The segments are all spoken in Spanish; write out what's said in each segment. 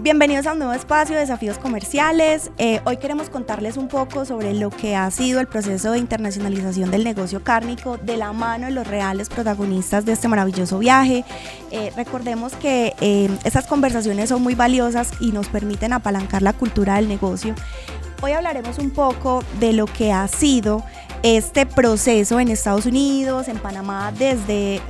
Bienvenidos a un nuevo espacio de Desafíos Comerciales. Hoy queremos contarles un poco sobre lo que ha sido el proceso de internacionalización del negocio cárnico de la mano de los reales protagonistas de este maravilloso viaje. Recordemos que estas conversaciones son muy valiosas y nos permiten apalancar la cultura del negocio. Hoy hablaremos un poco de lo que ha sido este proceso en Estados Unidos, en Panamá, desde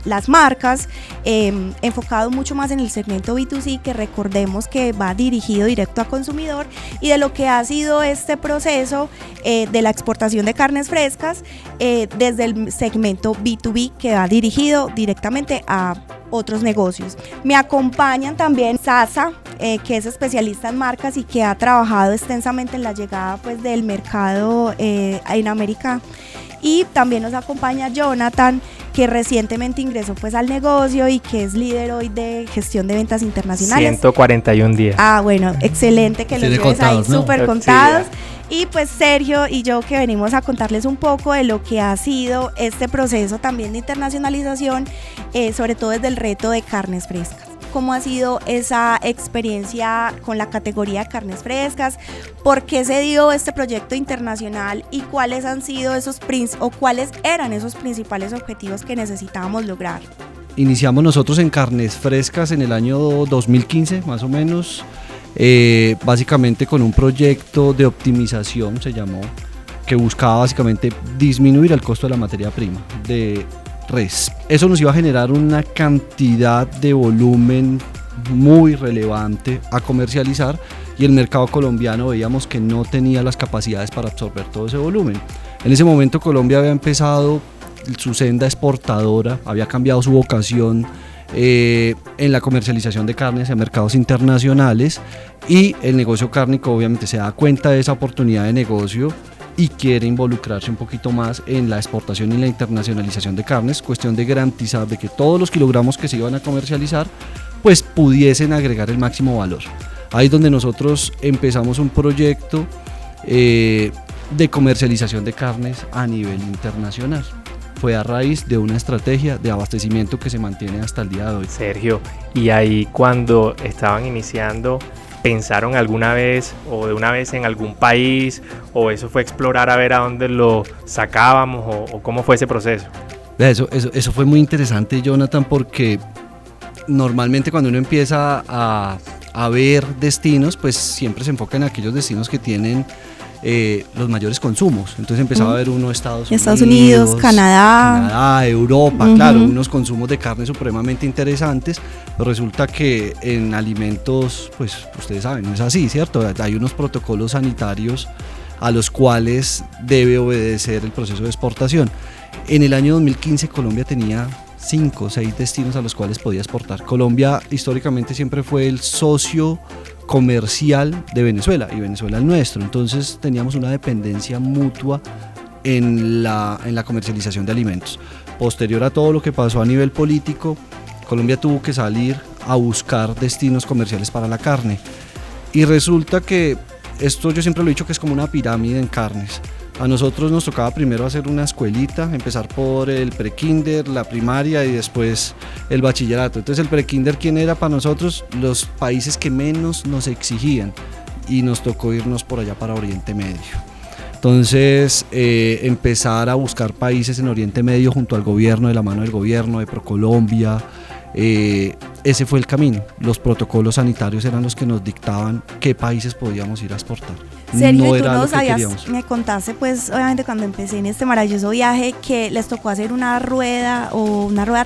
las marcas, enfocado mucho más en el segmento B2C, que recordemos que va dirigido directo a consumidor, y de lo que ha sido este proceso de la exportación de carnes frescas desde el segmento B2B, que va dirigido directamente a otros negocios. Me acompañan también Sasa, que es especialista en marcas y que ha trabajado extensamente en la llegada pues, del mercado en América, y también nos acompaña Jonathan, que recientemente ingresó pues al negocio y que es líder hoy de gestión de ventas internacionales. 141 días. Ah, bueno, excelente que los lleves ahí súper contados. Sí. Y pues Sergio y yo, que venimos a contarles un poco de lo que ha sido este proceso también de internacionalización, sobre todo desde el reto de carnes frescas. ¿Cómo ha sido esa experiencia con la categoría de carnes frescas? ¿Por qué se dio este proyecto internacional? ¿Y cuáles han sido cuáles eran esos principales objetivos que necesitábamos lograr? Iniciamos nosotros en carnes frescas en el año 2015, más o menos, básicamente con un proyecto de optimización, se llamó, que buscaba básicamente disminuir el costo de la materia prima de res. Eso nos iba a generar una cantidad de volumen muy relevante a comercializar, y el mercado colombiano veíamos que no tenía las capacidades para absorber todo ese volumen. En ese momento Colombia había empezado su senda exportadora, había cambiado su vocación en la comercialización de carnes en mercados internacionales, y el negocio cárnico obviamente se da cuenta de esa oportunidad de negocio y quiere involucrarse un poquito más en la exportación y la internacionalización de carnes, cuestión de garantizar de que todos los kilogramos que se iban a comercializar pues pudiesen agregar el máximo valor. Ahí es donde nosotros empezamos un proyecto de comercialización de carnes a nivel internacional. Fue a raíz de una estrategia de abastecimiento que se mantiene hasta el día de hoy. Sergio, y ahí cuando estaban iniciando, ¿pensaron alguna vez o de una vez en algún país, o eso fue explorar a ver a dónde lo sacábamos, o cómo fue ese proceso? Eso fue muy interesante, Jonathan, porque normalmente cuando uno empieza a ver destinos, pues siempre se enfoca en aquellos destinos que tienen los mayores consumos. Entonces empezaba a ver uno Estados Unidos, Canadá, Europa, claro, unos consumos de carne supremamente interesantes, pero resulta que en alimentos, pues ustedes saben, no es así, ¿cierto? Hay unos protocolos sanitarios a los cuales debe obedecer el proceso de exportación. En el año 2015 Colombia tenía 5 o 6 destinos a los cuales podía exportar. Colombia históricamente siempre fue el socio comercial de Venezuela, y Venezuela el nuestro, entonces teníamos una dependencia mutua en la comercialización de alimentos. Posterior a todo lo que pasó a nivel político, Colombia tuvo que salir a buscar destinos comerciales para la carne, y resulta que esto, yo siempre lo he dicho, que es como una pirámide en carnes. A nosotros nos tocaba primero hacer una escuelita, empezar por el prekinder, la primaria y después el bachillerato. Entonces el prekinder, ¿quién era para nosotros? Los países que menos nos exigían, y nos tocó irnos por allá para Oriente Medio. Entonces empezar a buscar países en Oriente Medio junto al gobierno, de la mano del gobierno, de ProColombia. Ese fue el camino. Los protocolos sanitarios eran los que nos dictaban qué países podíamos ir a exportar. Sergio, no tú era nos lo que queríamos. Me contaste, pues obviamente cuando empecé en este maravilloso viaje, que les tocó hacer una rueda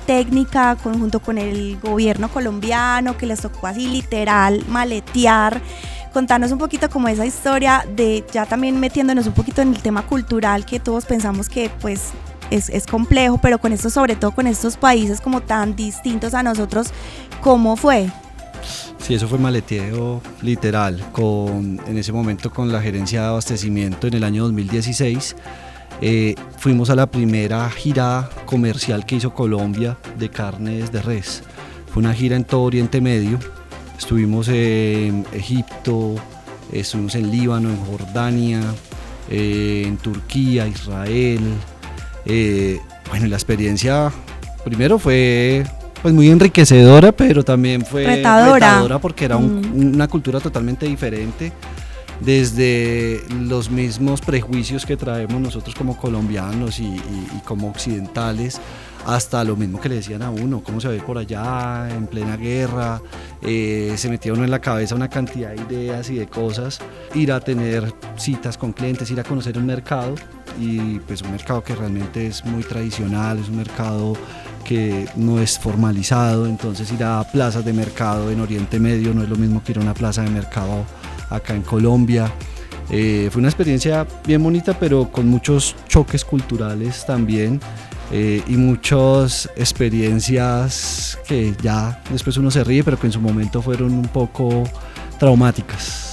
técnica junto con el gobierno colombiano, que les tocó así literal maletear. Contanos un poquito como esa historia de, ya también metiéndonos un poquito en el tema cultural, que todos pensamos que pues es complejo, pero con esto, sobre todo con estos países como tan distintos a nosotros, ¿cómo fue? Sí, eso fue maleteo literal, en ese momento con la gerencia de abastecimiento en el año 2016. Fuimos a la primera gira comercial que hizo Colombia de carnes de res. Fue una gira en todo Oriente Medio. Estuvimos en Egipto, estuvimos en Líbano, en Jordania, en Turquía, Israel. Bueno, la experiencia primero fue pues muy enriquecedora, pero también fue retadora porque era una cultura totalmente diferente, desde los mismos prejuicios que traemos nosotros como colombianos y como occidentales, hasta lo mismo que le decían a uno, cómo se ve por allá en plena guerra, se metía uno en la cabeza una cantidad de ideas y de cosas, ir a tener citas con clientes, ir a conocer un mercado, y pues un mercado que realmente es muy tradicional, es un mercado que no es formalizado, entonces ir a plazas de mercado en Oriente Medio no es lo mismo que ir a una plaza de mercado acá en Colombia. Fue una experiencia bien bonita, pero con muchos choques culturales también, y muchas experiencias que ya después uno se ríe, pero que en su momento fueron un poco traumáticas.